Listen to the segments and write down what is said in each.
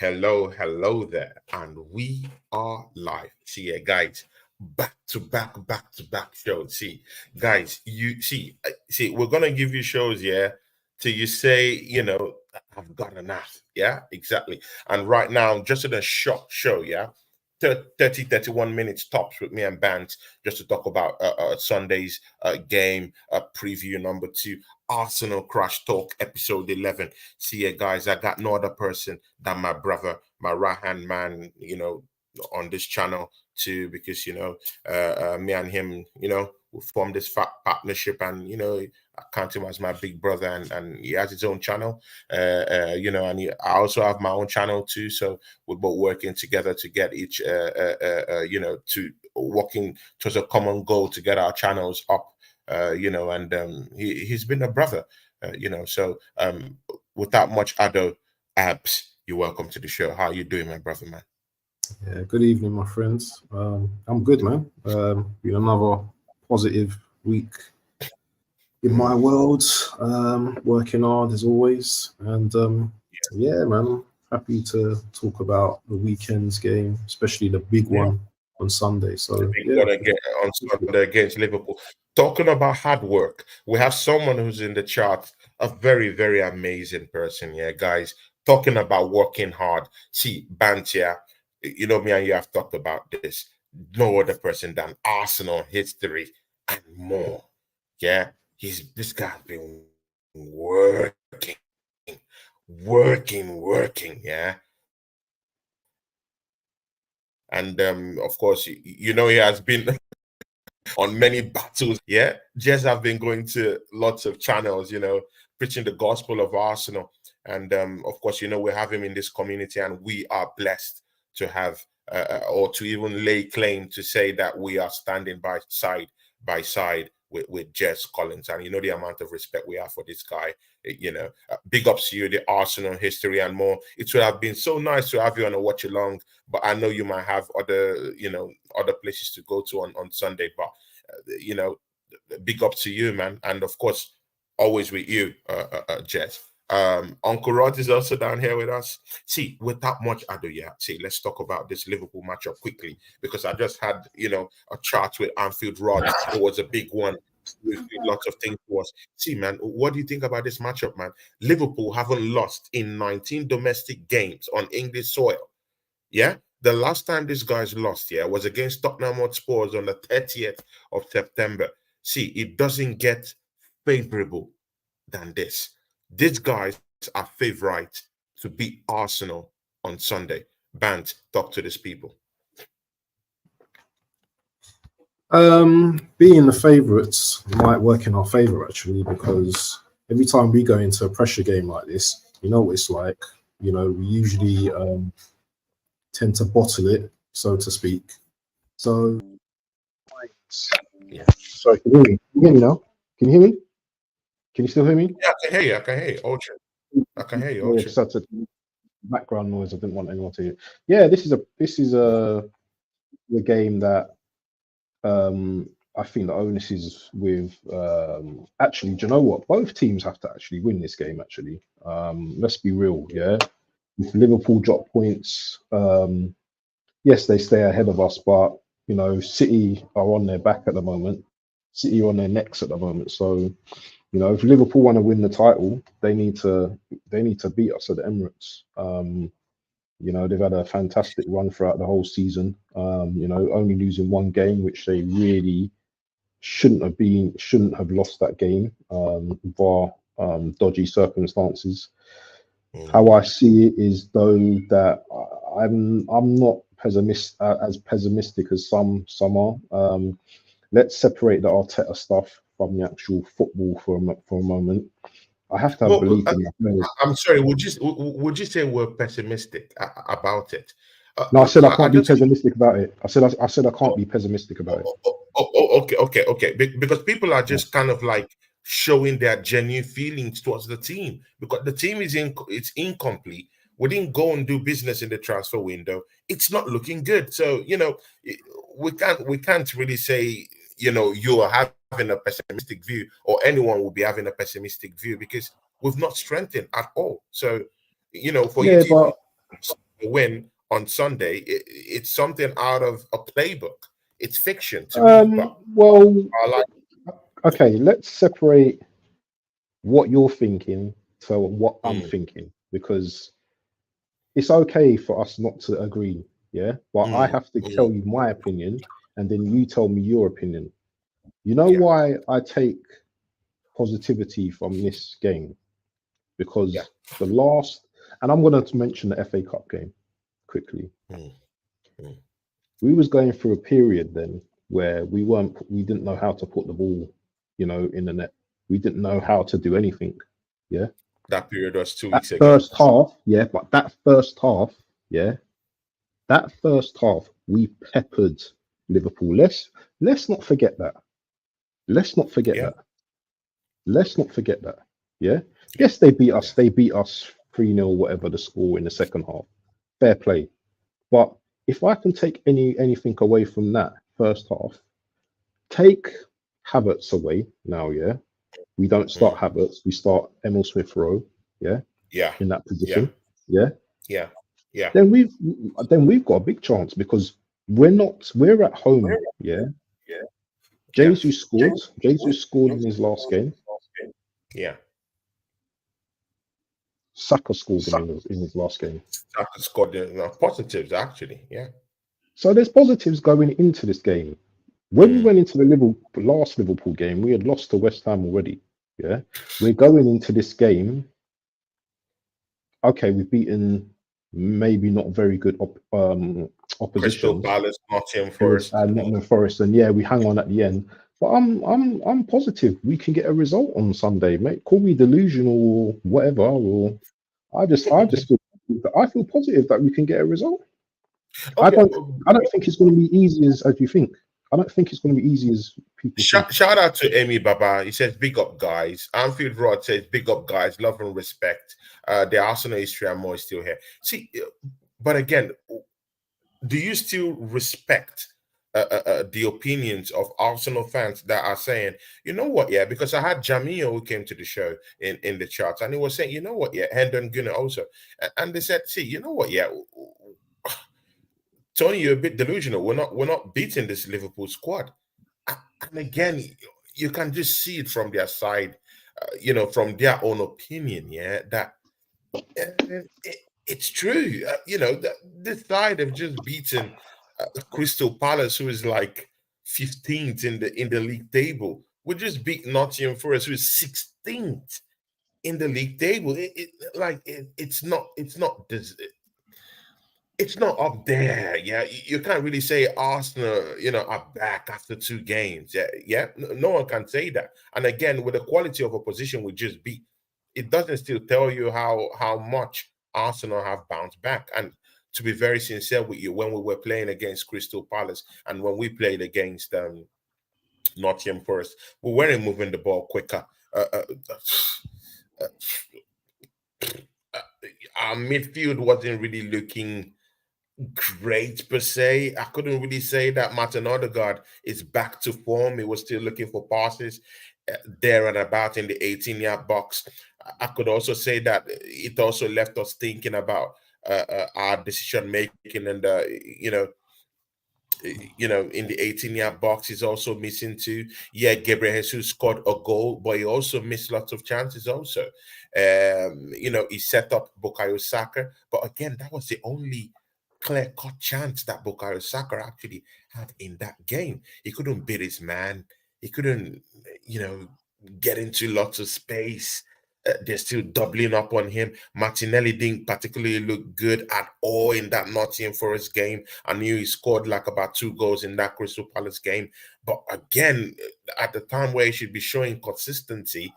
Hello there, and we are live. See, guys, back to back shows. See, guys, we're gonna give you shows, yeah, till you say, I've got enough. Yeah, exactly. And right now, just in a short show, yeah, 31 minutes tops with me and Bant, just to talk about Sunday's game preview number 2. Arsenal Crash Talk episode 11. See ya, guys. I got no other person than my brother, my right hand man, on this channel too, because me and him, we formed this fat partnership, and I count him as my big brother, and he has his own channel, and I also have my own channel too. So we're both working together to get each, to working towards a common goal to get our channels up. He's been a brother, So without much ado, Abs, you're welcome to the show. How are you doing, my brother, man? Yeah, good evening, my friends. I'm good, man. Been another positive week in my world. Working hard as always, and yeah, man. Happy to talk about the weekend's game, especially the big one on Sunday. So on Sunday against Liverpool. Talking about hard work, we have someone who's in the chat, a very, very amazing person. Yeah, guys, talking about working hard. See, Bantia, me and you have talked about this. No other person than Arsenal history and more. Yeah, this guy's been working. Yeah. And of course, he has been on many battles. Yeah, Jez have been going to lots of channels, preaching the gospel of Arsenal. And of course, we have him in this community, and we are blessed to have, or to even lay claim to say that we are standing by side with Jez Collins. And the amount of respect we have for this guy. Big ups to you, the Arsenal history and more. It would have been so nice to have you on a watch along, but I know you might have other places to go to on Sunday. But big up to you, man. And of course, always with you, Jez. Uncle Rod is also down here with us. See, without much ado, let's talk about this Liverpool matchup quickly, because I just had a chat with Anfield Rod. It was a big one with lots of things to us. See, man, what do you think about this matchup, man? Liverpool haven't lost in 19 domestic games on English soil. Yeah, the last time these guys lost, was against Tottenham Hotspur on the 30th of September. See, it doesn't get favorable than this. These guys are favorite to beat Arsenal on Sunday. Bant, talk to these people. Being the favourites might work in our favour, actually, because every time we go into a pressure game like this, you know what it's like. We usually tend to bottle it, so to speak. So, sorry, can you hear me? Can you hear me now? Can you hear me? Can you still hear me? Yeah, I can hear you. I can hear you. It's such a background noise. I didn't want anyone to hear. Yeah, this is a game that I think the onus is with. Actually, do you know what? Both teams have to actually win this game. Actually, let's be real. Yeah, if Liverpool drop points, yes, they stay ahead of us, but City are on their back at the moment. City are on their necks at the moment. So, if Liverpool want to win the title, they need to beat us at the Emirates. They've had a fantastic run throughout the whole season. Only losing one game, which they really shouldn't have lost that game, bar dodgy circumstances. How I see it is though that I'm not as pessimistic as some are. Let's separate the Arteta stuff from the actual football for a moment. I have to have belief in the players. I'm sorry. Would you say we're pessimistic about it? No, I said I can't be pessimistic about it. I said I can't be pessimistic about it. Okay. Because people are just kind of like showing their genuine feelings towards the team, because the team it's incomplete. We didn't go and do business in the transfer window. It's not looking good. So we can't really say you are having a pessimistic view, or anyone will be having a pessimistic view, because we've not strengthened at all. So the win on Sunday, it's something out of a playbook. It's fiction to me, but Well, I like. okay, let's separate what you're thinking to what I'm Mm, thinking, because it's okay for us not to agree, yeah. But I mm, have to mm, tell you my opinion, and then you tell me your opinion. You know yeah, why I take positivity from this game? yeah. Because the last, and I'm going to mention the FA Cup game quickly. Mm, mm, We was going through a period then where we didn't know how to put the ball, in the net. We didn't know how to do anything. Yeah. that period was two That weeks ago. first half, yeah, but that first half, yeah, that first half, we peppered Liverpool. Let's not forget that. Let's not forget Yeah, that. Let's not forget that. Yeah. yeah, Yes, they beat us. yeah. They beat us 3-0, whatever the score in the second half. Fair play. But if I can take anything away from that first half, take Havertz away now, yeah. We don't start Mm, Havertz, we start Emil Smith Rowe, yeah, yeah, in that yeah, position. Yeah. yeah, yeah. Then we've got a big chance because we're at home, yeah. Yeah, yeah. Jesus scored. Jesus scored in his last game. Yeah. Saka scored Saka in his last game. scored the positives actually. Yeah. So there's positives going into this game. When we Mm, went into the last Liverpool game, we had lost to West Ham already. Yeah, we're going into this game. Okay, we've beaten maybe not very good Crystal oppositions. Palace, Nottingham Yes, Forest. Nottingham Forest, and yeah, we hang on at the end. But I'm positive we can get a result on Sunday, mate. Call me delusional or whatever, or I just feel positive that we can get a result. I Okay. don't I don't think it's going to be easy as you think. I don't think it's going to be easy as people think. Shout out to Amy Baba. He says, "Big up, guys." Anfield Rod says, "Big up, guys. Love and respect." The Arsenal history and more is still here. See, but again, do you still respect the opinions of Arsenal fans that are saying, you know what, yeah? Because I had Jamil who came to the show in the charts, and he was saying, you know what, yeah, Hendon Gunner also, and they said, see, you know what, yeah, Tony, you're a bit delusional. We're not beating this Liverpool squad. And again, you can just see it from their side, from their own opinion, yeah, that it's true. This side have just beaten Crystal Palace, who is like 15th in the league table. We just beat Nottingham Forest, who is 16th in the league table. It's not up there. Yeah, you can't really say Arsenal, are back after two games. Yeah, yeah, no one can say that. And again, with the quality of opposition we just beat, it doesn't still tell you how much Arsenal have bounced back. And to be very sincere with you, when we were playing against Crystal Palace and when we played against Nottingham Forest, we weren't moving the ball quicker. Uh, uh, uh, uh, our midfield wasn't really looking great per se. I couldn't really say that Martin Odegaard is back to form. He was still looking for passes there and about in the 18-yard box. I could also say that it also left us thinking about our decision making and in the 18-yard box is also missing too. Yeah, Gabriel Jesus scored a goal, but he also missed lots of chances also. He set up Bukayo Saka, but again, that was the only clear-cut chance that Bukayo Saka actually had in that game. He couldn't beat his man. He couldn't, get into lots of space. They're still doubling up on him. Martinelli didn't particularly look good at all in that Nottingham Forest game. I knew he scored like about 2 goals in that Crystal Palace game. But again, at the time where he should be showing consistency,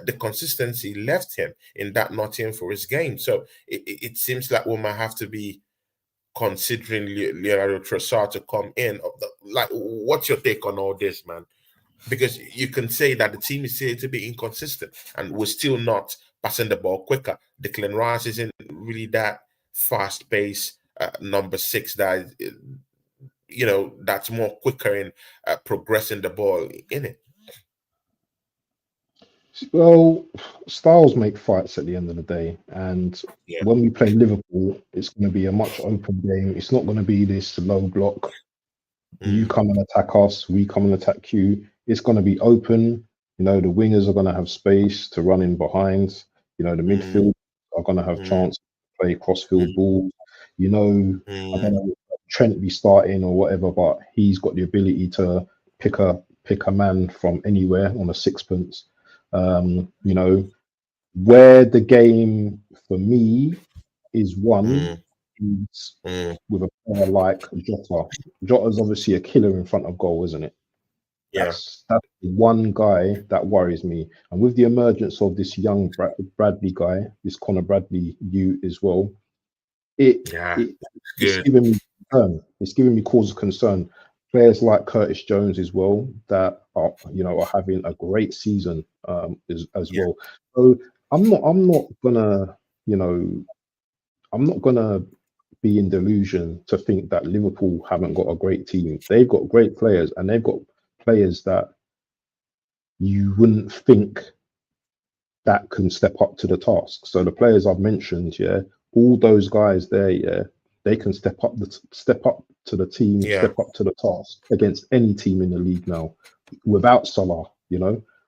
the consistency left him in that Nottingham Forest game. So it seems like we might have to be considering Leonardo Trossard to come in. Like, what's your take on all this, man? Because you can say that the team is still to be inconsistent and we're still not passing the ball quicker. Declan Rice isn't really that fast paced number six that that's more quicker in progressing the ball in it. Well, styles make fights at the end of the day, and Yeah. when we play Liverpool, it's going to be a much open game. It's not going to be this low block. You Mm, come and attack us, we come and attack you. It's going to be open. You know, the wingers are going to have space to run in behind. You know, the mm, midfield are going to have mm, chance to play cross-field mm, balls. You know, I mm, don't know, Trent be starting or whatever, but he's got the ability to pick a man from anywhere on a sixpence. You know, where the game for me is won mm, is mm. with a player like Jota. Jota's obviously a killer in front of goal, isn't it? Yeah. That's the one guy that worries me. And with the emergence of this young Bradley guy, this Connor Bradley you as well, it Yeah. it It's it's good. giving me concern. It's giving me cause of concern. Players like Curtis Jones as well that are having a great season as Yeah. well. So I'm not gonna you know I'm not gonna be in delusion to think that Liverpool haven't got a great team. They've got great players and they've got players that you wouldn't think that can step up to the task. So the players I've mentioned, yeah, all those guys there, yeah, they can step up to the team, Yeah. step up to the task against any team in the league now, without Salah,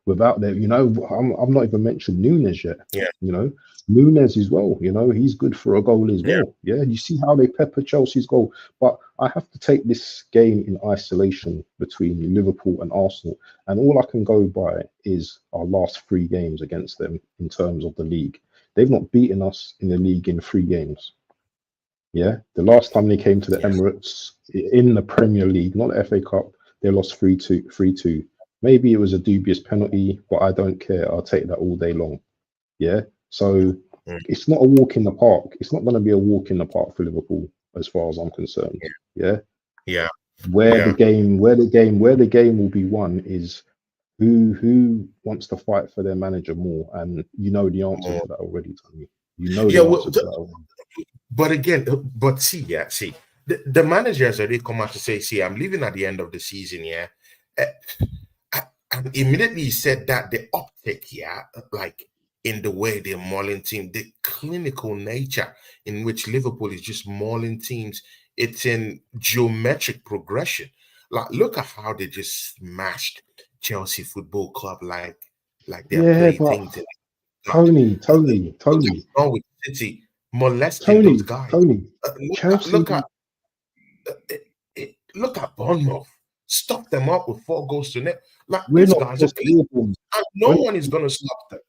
without them, I'm not even mentioned Nunes yet, Yeah. you know. Nunes as well, he's good for a goal as Yeah. well. Yeah, you see how they pepper Chelsea's goal. But I have to take this game in isolation between Liverpool and Arsenal. And all I can go by is our last three games against them in terms of the league. They've not beaten us in the league in three games. Yeah. The last time they came to the Yeah. Emirates in the Premier League, not the FA Cup, they lost 3-2. 3-2. Maybe it was a dubious penalty, but I don't care. I'll take that all day long. Yeah. So Mm, it's not a walk in the park. It's not going to be a walk in the park for Liverpool, as far as I'm concerned. Yeah. yeah. Where the Yeah. game, where the game, where the game will be won is who wants to fight for their manager more? And you know the answer More. to that already, Tony. You know Yeah. the Well, answer to that already. but again, but see, the manager has already come out to say, see, I'm leaving at the end of the season. Yeah. Uh, and immediately he said that the optic, yeah, like in the way they're mauling team, the clinical nature in which Liverpool is just mauling teams, it's in geometric progression. Like, look at how they just smashed Chelsea Football Club like their Yeah, but plaything today. God, Tony, Tony, look at Tony, Norwich City molesting those Tony, guys. Tony. Look at Chelsea, look at Bournemouth. Stop them up with 4 goals to net. Like we're these not guys are Chelsea playing, or Bournemouth. and no We're not, one is going to stop them.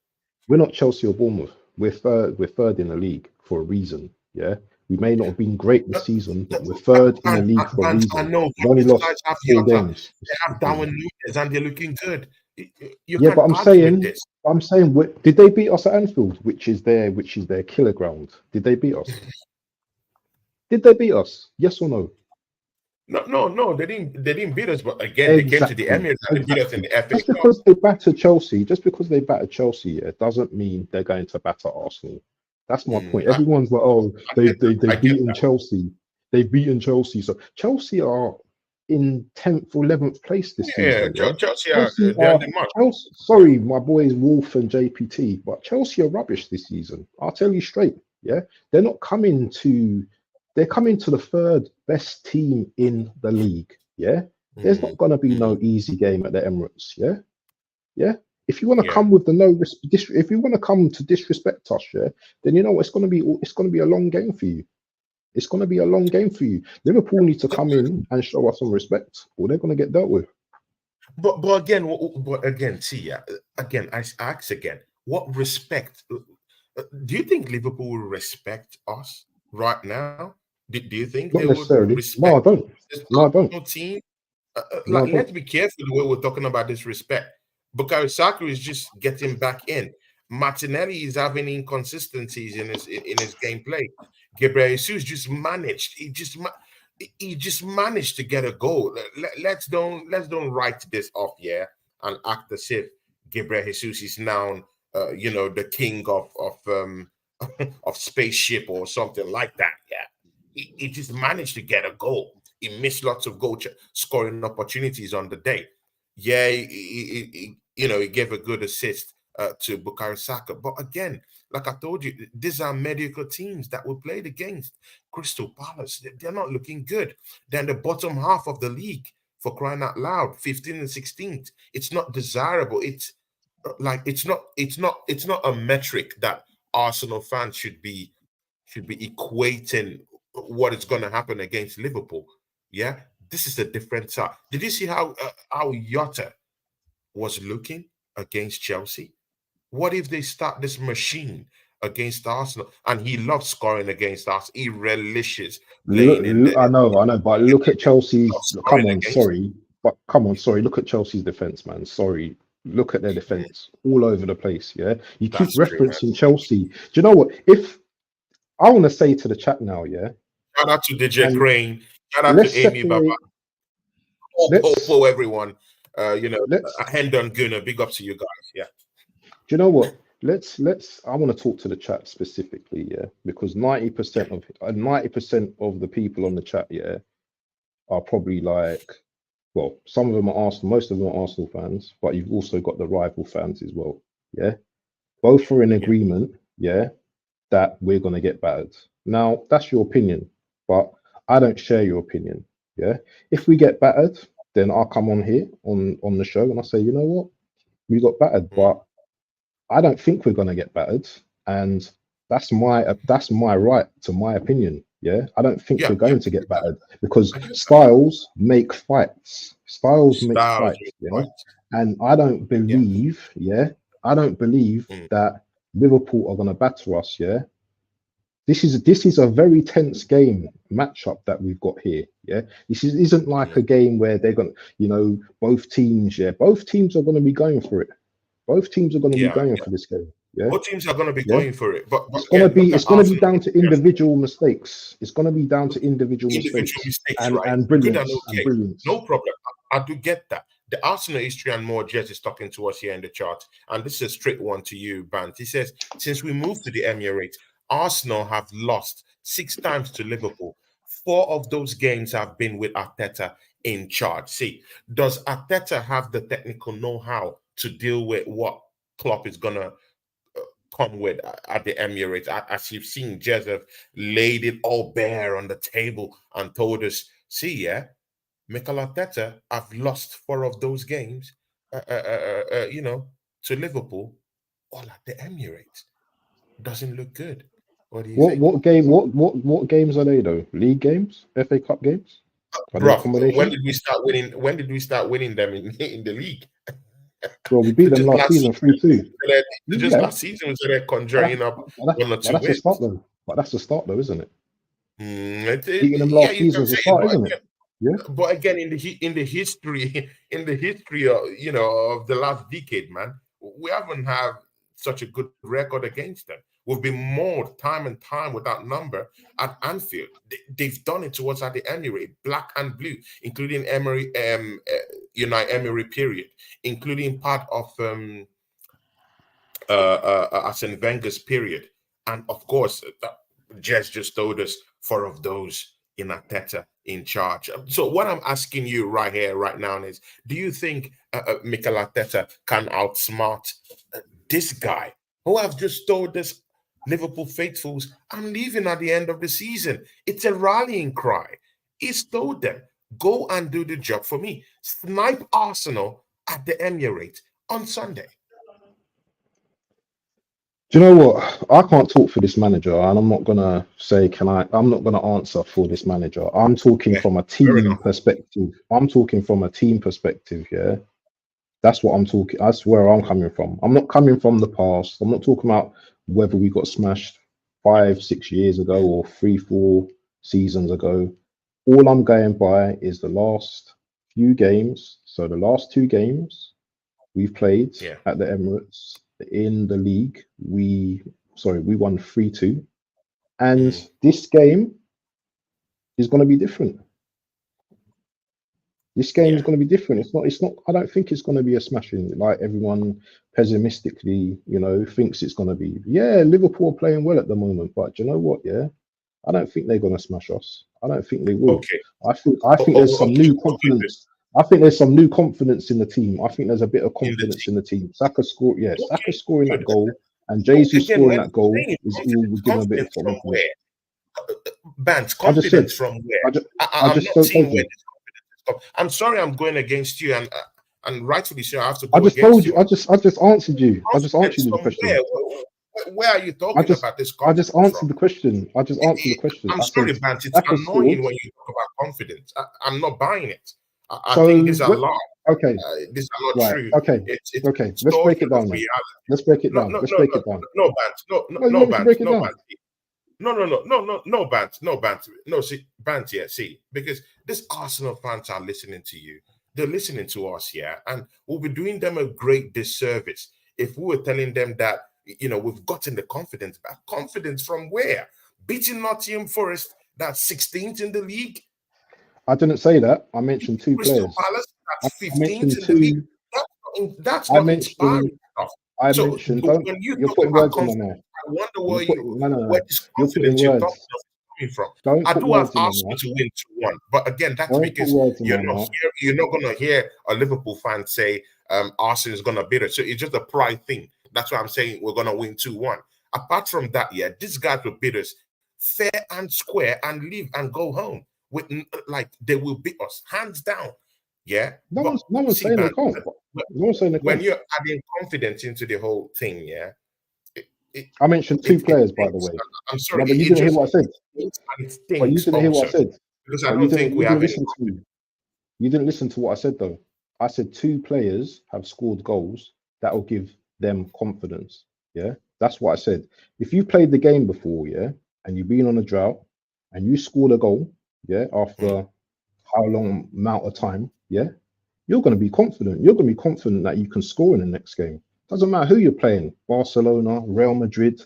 we're not Chelsea or Bournemouth. We're third. We're third in the league for a reason. Yeah, we may not have been great this season, but we're third in the league for a And I reason. know We've only these lost guys have 4 Yota, games they this have season. Darwin Nunes, and they're looking good. You Yeah, but can't argue with this. I'm saying, did they beat us at Anfield, which is their killer ground? Did they beat us? Did they beat us? Yes or no? No, they didn't beat us, but again, they came to the Exactly, Emirates and they beat us in exactly. the FA Just Cup. because they battered Chelsea, it doesn't mean they're going to batter Arsenal. That's my point. I Everyone's like, oh, get they've I get beaten that. Chelsea. They've beaten Chelsea. So Chelsea are in 10th or 11th place this Yeah, season. Yeah, Chelsea are Chelsea they're are on the mark. Chelsea. Sorry, my boys Wolf and JPT, but Chelsea are rubbish this season. I'll tell you straight. Yeah, they're not coming to. They're coming to the third best team in the league. Yeah, there's Mm, not going to be mm, no easy game at the Emirates. Yeah, yeah. If you want to yeah. come with the no if you want to come to disrespect us, yeah, then you know what, it's going to be a long game for you. It's going to be a long game for you. Liverpool need to come in and show us some respect, or they're going to get dealt with. But again, see, yeah, again, I ask again, what respect? Do you think Liverpool will respect us right now? Do you think Not they would necessarily. No, respect I don't. this No, I don't. Arsenal team? No, I Like, don't. let's be careful the way we're talking about this respect. Because Saka is just getting back in. Martinelli is having inconsistencies in his gameplay. Gabriel Jesus just managed. He just managed to get a goal. Let's don't write this off, yeah, and act as if Gabriel Jesus is now, the king of of spaceship or something like that. Yeah, he just managed to get a goal. He missed lots of goal scoring opportunities on the day. Yeah, he gave a good assist to Bukayo Saka. But again, like I told you, these are mediocre teams that we played against. Crystal Palace, they're not looking good. They're in the bottom half of the league, for crying out loud, 15th and 16th. It's not desirable. It's like it's not a metric that Arsenal fans should be equating what is going to happen against Liverpool. Yeah, this is a different side. Did you see how Jota was looking against Chelsea? What if they start this machine against Arsenal? And he loves scoring against us. He relishes playing in the I know, but look at Chelsea's. scoring Come on, against. sorry, but come on, sorry. Look at Chelsea's defense, man. Sorry, look at their defense all over the place. Yeah, you keep That's true, man. referencing Chelsea. Do you know what? If I want to say to the chat now, yeah, Shout out to DJ and Crane. Shout out let's to Amy Baba. separate. Let's Everyone. let's. Hendon Gunner. Big up to you guys. Yeah. Do you know what? Let's. I want to talk to the chat specifically, yeah, because 90% of the people on the chat, yeah, are probably like, well, some of them are Arsenal, most of them are Arsenal fans, but you've also got the rival fans as well. Yeah. Both are in agreement, yeah, that we're gonna get battered. Now, that's your opinion, but I don't share your opinion. Yeah. If we get battered, then I'll come on here on the show and I'll say, you know what? We got battered, but I don't think we're gonna get battered. And that's my right to my opinion. Yeah, I don't think we're going to get battered because styles make fights. Styles make fights. Yeah, and I don't believe. Yeah, I don't believe that Liverpool are going to batter us. Yeah, this is a very tense game matchup that we've got here. Yeah, isn't like a game where they're going. Both teams. Yeah, both teams are going to be going for it. Both teams are going to be going for this game. Yeah, both teams are going to be going for it, but it's going to be down to individual mistakes. It's going to be down to individual mistakes and, right? and brilliance. And brilliance. No problem. I do get that. The Arsenal history and more Jez is talking to us here in the chart, and this is a straight one to you, Bant. He says, since we moved to the Emirates, Arsenal have lost 6 times to Liverpool. 4 of those games have been with Arteta in charge. See, does Arteta have the technical know-how to deal with what Klopp is gonna come with at the Emirates? As you've seen, Jez have laid it all bare on the table and told us, see, yeah, Mikel Arteta have lost 4 of those games, to Liverpool, all at the Emirates. Doesn't look good. What do you think? What games are they though? League games? FA Cup games? Bro, when did we start winning? When did we start winning them in the league? Well, we beat them last season 3-2. Just last season was there conjuring up 1 or 2 wins. That's the start though, isn't it? Beating them last season is a start, isn't it? Yeah. But again, in the history of the last decade, man, we haven't had such a good record against them. We've been mauled time and time without number at Anfield. They've done it to us at the Emirates, black and blue, including Emery period, including part of Arsene Wenger's period, and of course, Jez just told us 4 of those in Arteta in charge. So what I'm asking you right here, right now, is: do you think Mikel Arteta can outsmart this guy who have just told us, Liverpool faithfuls, I'm leaving at the end of the season? It's a rallying cry. He's told them, go and do the job for me. Snipe Arsenal at the Emirates on Sunday. Do you know what? I can't talk for this manager, and I'm not gonna say I'm not gonna answer for this manager. I'm talking from a team perspective. Yeah. That's what I'm talking. That's where I'm coming from. I'm not coming from the past. I'm not talking about whether we got smashed 5-6 years ago or 3-4 seasons ago. All I'm going by is the last few games. So the last 2 games we've played at the Emirates in the league, we won 3-2, and this game is going to be different. This game is going to be different. It's not. I don't think it's going to be a smashing like everyone pessimistically, thinks it's going to be. Yeah, Liverpool are playing well at the moment, but you know what? Yeah, I don't think they're going to smash us. I don't think they will. Okay. I think there's some new confidence. I think there's some new confidence in the team. I think there's a bit of in the confidence team. in the team. Saka scored, yeah, Saka Okay, scoring that good. goal and So Jesus again, scoring when that goal saying is all confidence, we're giving a bit of confidence from confidence. where? Bant, I just said, confidence from where? I just, I I'm just not so told seeing where you. this confidence is from. I'm sorry, I'm going against you, and rightfully so, I have to I go just against told you, you. man. I just answered you. I just answered Confidence you the from question. where? Where are you I talking just, about this I just confidence from? answered the question. I just answered the question. I'm I said, sorry, Bant. It's Saka scored. annoying when you talk about confidence. I'm not buying it. I think So these are what? lies. Okay, These are not right. true. Okay, It's okay. Let's break distortion it of down then. reality. Let's break it No, down. no, Let's no, break no, it down. no, Bant. No, no, No, you no, want me to Bant. break it No, down? Bant. No, Bant. No, Bant. No, see, Bant, yeah, see, because this Arsenal fans are listening to you. They're listening to us, yeah, and we'll be doing them a great disservice if we were telling them that, we've gotten the confidence back. Confidence from where? Beating Nottingham Forest, that's 16th in the league. I didn't say that. I mentioned two Crystal players. Palace, I that's 15th mentioned in the league. two. That's I not inspiring mentioned. enough. I So mentioned. Don't. when you You're talk putting about words in my confidence, mouth. I wonder You're putting. No, no, where no. this You're putting confidence you're talking words. of is coming from. Don't I put do have words in my Arsenal mouth. to win 2-1, but again, that's Don't put because words in my mouth. you're not gonna hear a Liverpool fan say Arsenal is gonna beat us. So it's just a pride thing. That's why I'm saying we're gonna win 2-1. Apart from that, yeah, these guys will beat us fair and square and leave and go home with like they will beat us hands down. Yeah, but No one's see, saying they man, can't. No one's saying they when can't. you're adding confidence into the whole thing, yeah, it it I mentioned two it players, by the stinks. way. I'm sorry, No, but you it didn't hear just what I said. stinks and it But you stinks didn't hear what I also said. because I But don't think we you didn't have any. listen to. You didn't listen to what I said though. I said two players have scored goals that will give them confidence. Yeah, that's what I said. If you played the game before, yeah, and you've been on a drought and you scored a goal, yeah, Mm, after how long amount of time, yeah, you're going to be confident. You're going to be confident that you can score in the next game. Doesn't matter who you're playing, Barcelona, Real Madrid,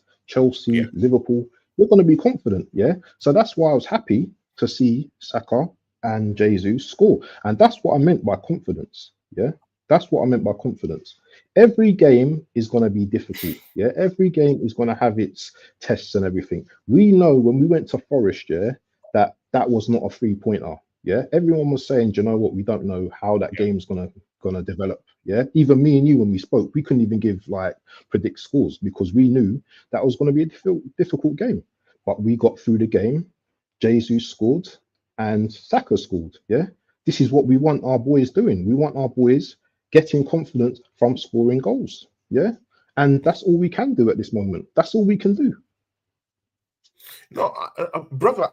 yeah, Chelsea, Liverpool. You're going to be confident, yeah. So that's why I was happy to see Saka and Jesus score, and that's what I meant by confidence. Yeah, that's what I meant by confidence. Every game is going to be difficult. Yeah, every game is going to have its tests and everything. We know when we went to Forest, yeah, that was not a 3-pointer. Yeah, everyone was saying, do you know what? We don't know how that yeah. game's gonna develop. Yeah, even me and you when we spoke, we couldn't even give like predict scores because we knew that was going to be a difficult game. But we got through the game. Jesus scored and Saka scored. Yeah, this is what we want our boys doing. We want our boys getting confidence from scoring goals. Yeah, and that's all we can do at this moment. That's all we can do. No, brother,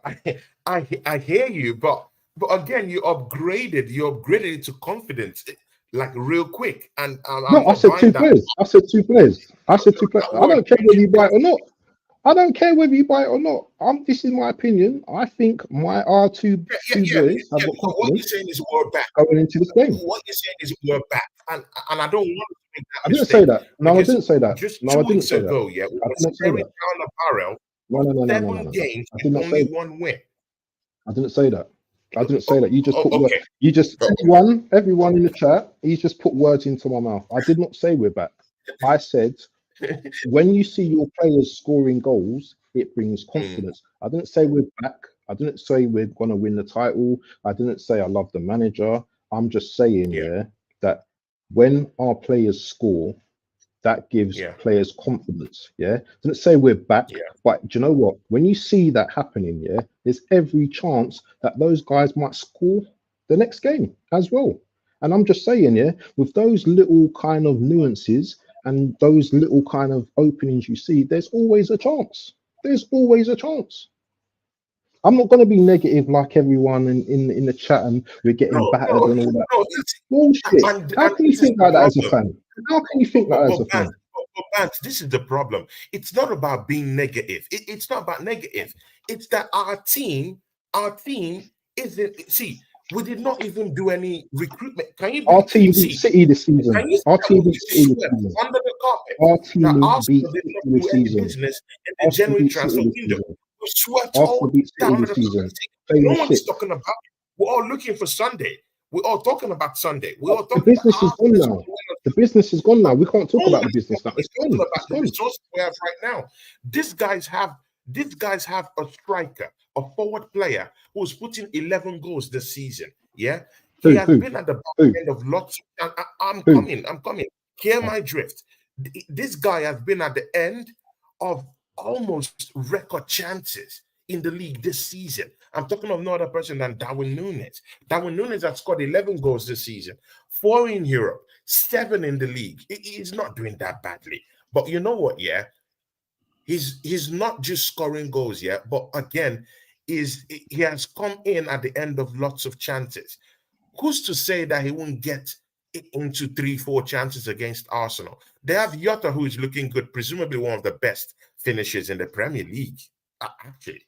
I hear you, but again, you upgraded it to confidence, like real quick, and I'm No, I not said buying two that. players. I said two players. I said two players. That I word don't care whether you bringing buy it or not. I don't care whether you buy it or not. This is my opinion. I think my our two boys have got So what you're confidence saying is we're back. going into this game. What you're saying is we're back, and I don't want to make that I didn't say mistake that. No, I because didn't say that. just No, I two didn't weeks say that. ago, yeah, we I were didn't say staring that. down a barrel No, of no, no, no, no, no, 7 no. games I with did not say only that. one win. I didn't say that. I didn't say Oh, that. You just put okay. you just Oh, everyone in the chat, you just put words into my mouth. I did not say we're back. I said when you see your players scoring goals, it brings mm, confidence. I didn't say we're back. I didn't say we're going to win the title. I didn't say I love the manager. I'm just saying, yeah, yeah, that when our players score, that gives yeah, players confidence. Yeah. Didn't say we're back, yeah. but do you know what? When you see that happening, yeah, there's every chance that those guys might score the next game as well. And I'm just saying, yeah, with those little kind of nuances and those little kind of openings you see, there's always a chance. There's always a chance. I'm not going to be negative like everyone in the chat and we're getting No, battered no, and all that. no. Bullshit. How And can you this is think the like that as a problem. fan? How can you think like that as a fan? Bant, this is the problem. It's not about being negative. It's not about negative. It's that our team isn't. See, we did not even do any recruitment. Can you Our believe? team beat See, City this season. can you see Our that team we beat just City this swept season. under the carpet Our that team beat Arsenal did City not do this any season. business in the Arsenal January beat City transfer this window? season. We swept Arsenal all beat City down this the season. carpet. Playing No one's shit. talking about it. We're all looking for Sunday. We're all talking about Sunday. We're all The talking about business is Arsenal gone is now. going to win on The business is gone now. Sunday. We can't No talk about one the is business now. talking, It's is talking gone. about It's the gone. resources we have right now. These guys have a striker, a forward player who's putting 11 goals this season. Yeah. He Who? has Who? been at the back Who? end of lots. I'm Who? coming. I'm coming. Hear Oh, my drift. This guy has been at the end of almost record chances in the league this season. I'm talking of no other person than Darwin Núñez. Darwin Núñez has scored 11 goals this season, 4 in Europe, 7 in the league. He's not doing that badly. But you know what? Yeah, he's not just scoring goals yet, but again, he has come in at the end of lots of chances. Who's to say that he won't get into 3-4 chances against Arsenal? They have Jota, who is looking good, presumably one of the best finishers in the Premier League. Actually,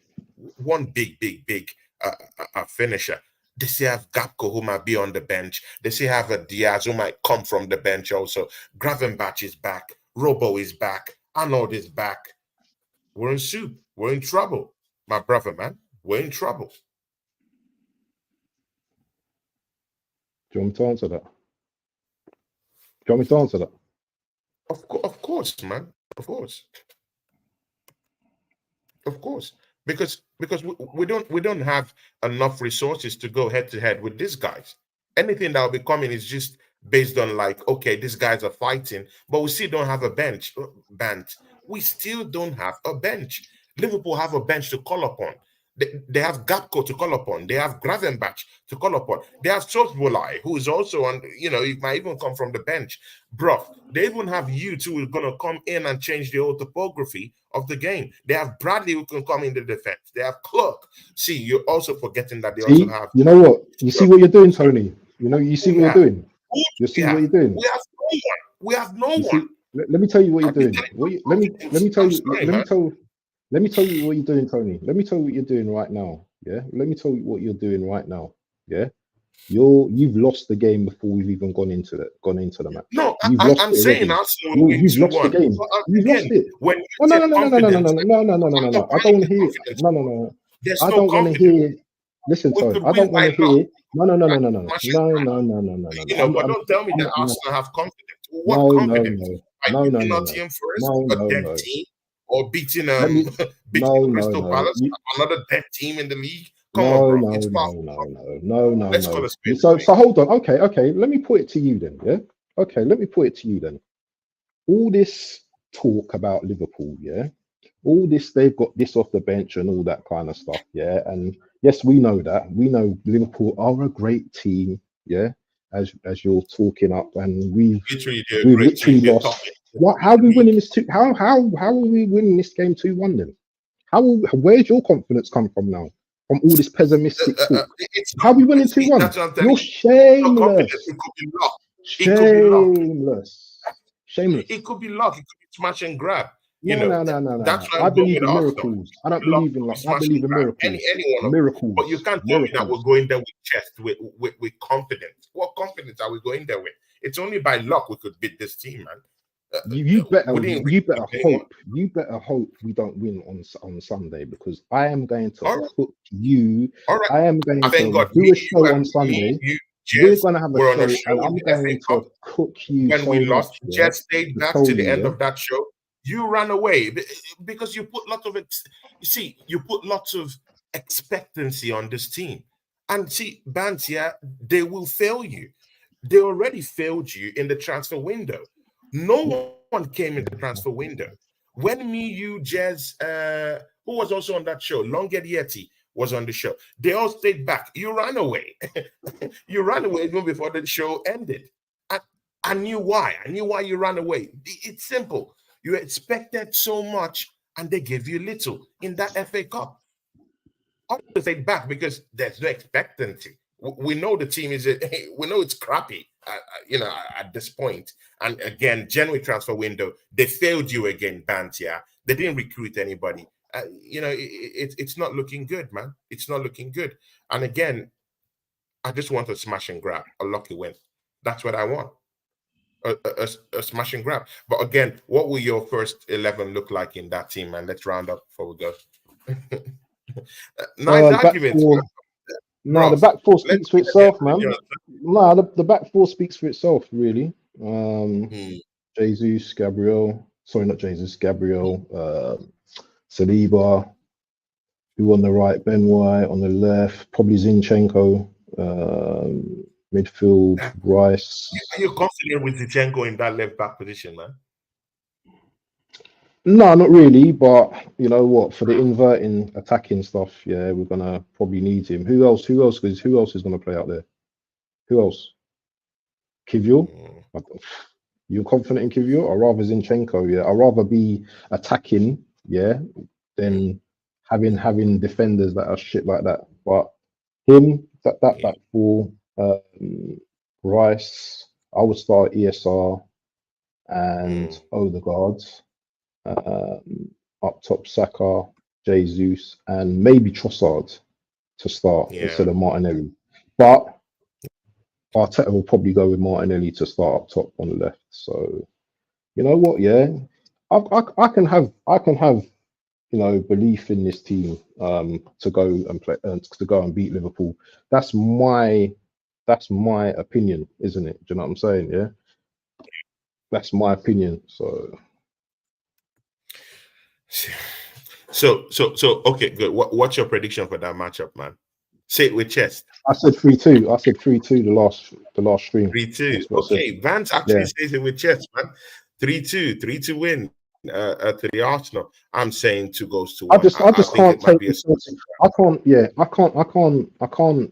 one big finisher. They say have Gapco, who might be on the bench. They say have a Diaz, who might come from the bench also. Gravenbach is back. Robo is back. Arnold is back. We're in soup. We're in trouble. My brother, man. We're in trouble. do you want me to answer that? Do you want me to answer that? Of course, man. Of course. Of course. Because we don't have enough resources to go head to head with these guys. Anything that will be coming is just based on like, okay, these guys are fighting, but we still don't have a bench. We still don't have a bench. Liverpool have a bench to call upon. They have Gapco to call upon. They have Gravenbach to call upon. They have Sosbolai, who is also on, he might even come from the bench. Bro, they even have you two who are going to come in and change the whole topography of the game. They have Bradley who can come in the defense. They have Clark. See, you're also forgetting that they also See, have. you know what? You see what you're doing, Tony. You see what you're doing. You see what you're doing. We have no one. We have no You one. see, let me tell you what you're doing. Let me tell I'm you. sorry, Let me tell you what you're doing, Tony. Let me tell you what you're doing right now. Yeah. Let me tell you what you're doing right now. Yeah. You've lost the game before we've even gone into the match. No, You've lost I'm it saying already. Arsenal will win You've lost the 2-1. game. You've Again, lost it. when you Oh no say no no no no no no confidence, no no no no no I'm no. not I buying don't want the to hear. confidence. No no no. There's I no don't want to confidence. hear. Listen, We Tony. could I win don't by want to luck. hear. No no no no no no no Smashing no crap. no no no no no. But don't tell me that No Arsenal have confidence. What no no confidence? no By no no beating no no Nottingham Forest, no a no dead no. team, or beating Let me. beating No no Crystal no. Palace, another dead team in the league? Come on, No, bro. no, It's far. no, no, no, no, no, Let's call no. a spade. So hold on. Okay. Let me put it to you then. Yeah. Okay. Let me put it to you then. All this talk about Liverpool, yeah. All this, they've got this off the bench and all that kind of stuff, yeah. And yes, we know that. We know Liverpool are a great team, yeah. As you're talking up, and Literally, they're a we've great team. literally They're top lost. in What? How are we the league. winning this two? How are we winning this game 2-1 then? Where's your confidence come from now? From all this pessimistic talk? It's How not we winning confidence. 2-1? That's what I'm telling You're you. It's not confidence. shameless. It could be luck. It could be luck. Shameless. Shameless. It could be luck. It could be smash and grab. No, no, no, no, no, That's no. why I I'm going believe with in Arsenal. miracles. I don't Luck believe in could be luck. I smash believe and in grab. miracles. Any one of them. But you Miracles. can't tell me that we're Miracles. going there with chest, with confidence. What confidence are we going there with? It's only by luck we could beat this team, man. You better We didn't you recruit anyone. hope you better hope we don't win on Sunday, because I am going to All right. cook you. All right. I am going I thank to God. do a show on Sunday. We're Jess, gonna have a were on a show, show and in I'm the FA going Cup. to cook you When we so lost, much. Yeah, Jess stayed to back tell to the you. end Yeah, of that show. You ran away because you put lots of you put lots of expectancy on this team. And see, Bants, yeah, they will fail you. They already failed you in the transfer window. No one came in the transfer window. When me, you, Jez, who was also on that show, Longed Yeti was on the show. They all stayed back. You ran away. You ran away even before the show ended. I knew why. I knew why you ran away. It's simple. You expected so much and they gave you little in that FA Cup. I'll say back because there's no expectancy. We know the team is, we know it's crappy, at this point. And again, January transfer window, they failed you again, Bantia. They didn't recruit anybody. It's not looking good, man. It's not looking good. And again, I just want a smash and grab, a lucky win. That's what I want. A smash and grab. But again, what will your first 11 look like in that team, man? Let's round up before we go. Nice back arguments, four. No, the bros. back four Let's speaks for itself, man. No, the back four speaks for itself, really. Jesus, Gabriel. Sorry, not Jesus. Gabriel. Saliba. Who on the right? Ben White on the left. Probably Zinchenko. Midfield, Rice. Are you confident with Zinchenko in that left back position, man? No, not really. But you know what? For the inverting, attacking stuff, yeah, we're gonna probably need him. Who else? Who else is gonna play out there? Who else? Kivior? You're confident in Kivior? I'd rather Zinchenko, yeah. I'd rather be attacking, yeah, than having defenders that are shit like that. But him, that back four, Rice, I would start ESR and Odegaard. Up top, Saka, Jesus, and maybe Trossard to start instead of Martinelli. But Arteta will probably go with Martinelli to start up top on the left. So you know what? Yeah, I can have belief in this team to go and play to go and beat Liverpool. That's my opinion, isn't it? Do you know what I'm saying? Yeah, that's my opinion. So okay, good. What's your prediction for that matchup, man? Say it with chest. I said 3-2. I said 3-2 the last stream. 3-2. Okay, Vance actually says it with chest, man. 3-2. 3-2 win to the Arsenal. I'm saying 2-1. I just can't take the I can't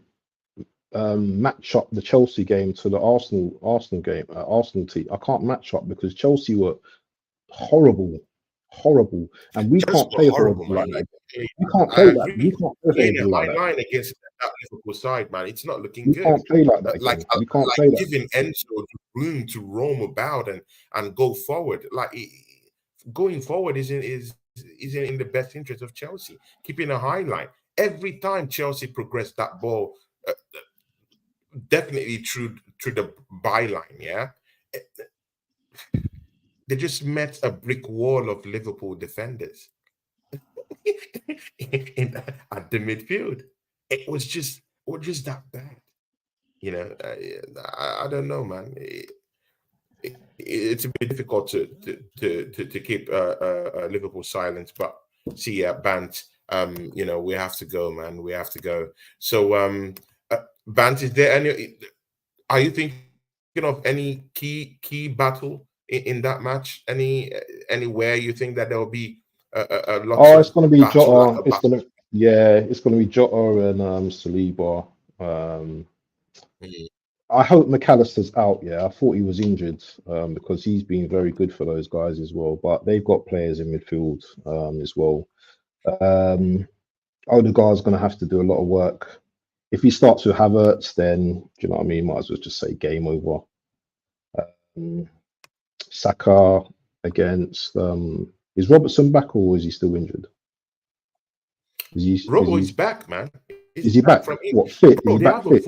match up the Chelsea game to the Arsenal game, Arsenal team. I can't match up because Chelsea were horrible, and we can't play horrible like that. We can't play that. We can't play horrible like that. Line against that Liverpool side, man. It's not looking good. We can't play like that. Like we can't play that. Giving Enzo room to roam about and go forward. Like going forward isn't in the best interest of Chelsea. Keeping a high line every time Chelsea progressed that ball. Definitely through the byline, yeah. They just met a brick wall of Liverpool defenders at the midfield. It was just that bad, you know. I don't know, man. It's a bit difficult to keep Liverpool silent, but see, Bant, you know, we have to go, man. We have to go. So, Bant, is there any? Are you thinking of any key battle in that match? Anywhere you think that there will be a lot? Oh, it's going to be Jota. It's going to be Jota and Saliba. I hope McAllister's out. Yeah, I thought he was injured because he's been very good for those guys as well. But they've got players in midfield as well. Odegaard's going to have to do a lot of work. If he starts with Havertz, then do you know what I mean? Might as well just say game over. Saka against is Robertson back or is he still injured? Robo's back, man. Is he back? What fit? Bro, is he back fit?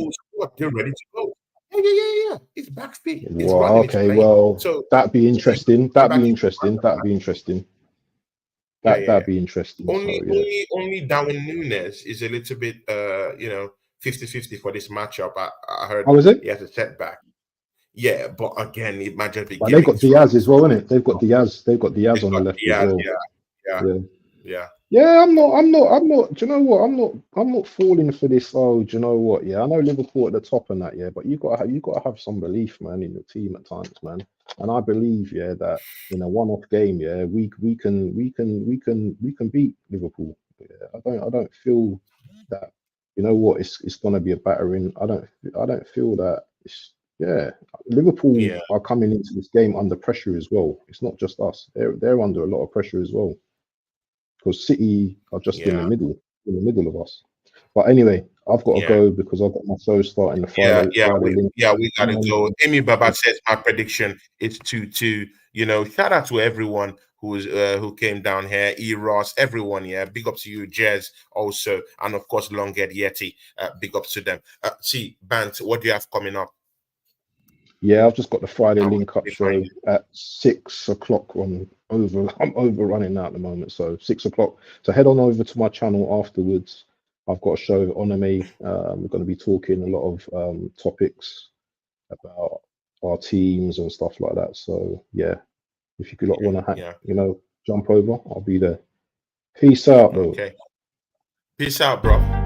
They're ready to go. Yeah. He's back fit. Well, okay, well, so that'd be interesting. That'd be interesting. Only Darwin Núñez is a little bit 50-50 for this matchup. I heard he has a setback. Yeah, but again, it might just be. But they've got Diaz as well, innit? They've got Diaz on the left as well. Yeah, I'm not. Do you know what? I'm not falling for this. Oh, do you know what? Yeah, I know Liverpool at the top and that. Yeah, but you got to have some belief, man, in your team at times, man. And I believe, yeah, that in a one-off game, yeah, we can beat Liverpool. Yeah, I don't feel that. You know what? It's gonna be a battering. I don't feel that. Liverpool are coming into this game under pressure as well. It's not just us. They're under a lot of pressure as well. Because City are just in the middle of us. But anyway, I've got to go because I've got my show starting the Friday. We gotta go. Amy Baba says my prediction is 2-2. You know, shout out to everyone who came down here, Ross, everyone. Yeah, big up to you, Jez, also, and of course, Longhead Yeti. Big up to them. See, Bant, what do you have coming up? Yeah, I've just got the Friday link up show at 6 o'clock I'm overrunning now at the moment, so 6 o'clock. So head on over to my channel afterwards. I've got a show on me. We're going to be talking a lot of topics about our teams and stuff like that. So yeah, if you could want to jump over, I'll be there. Peace out, though. Okay. Peace out, bro.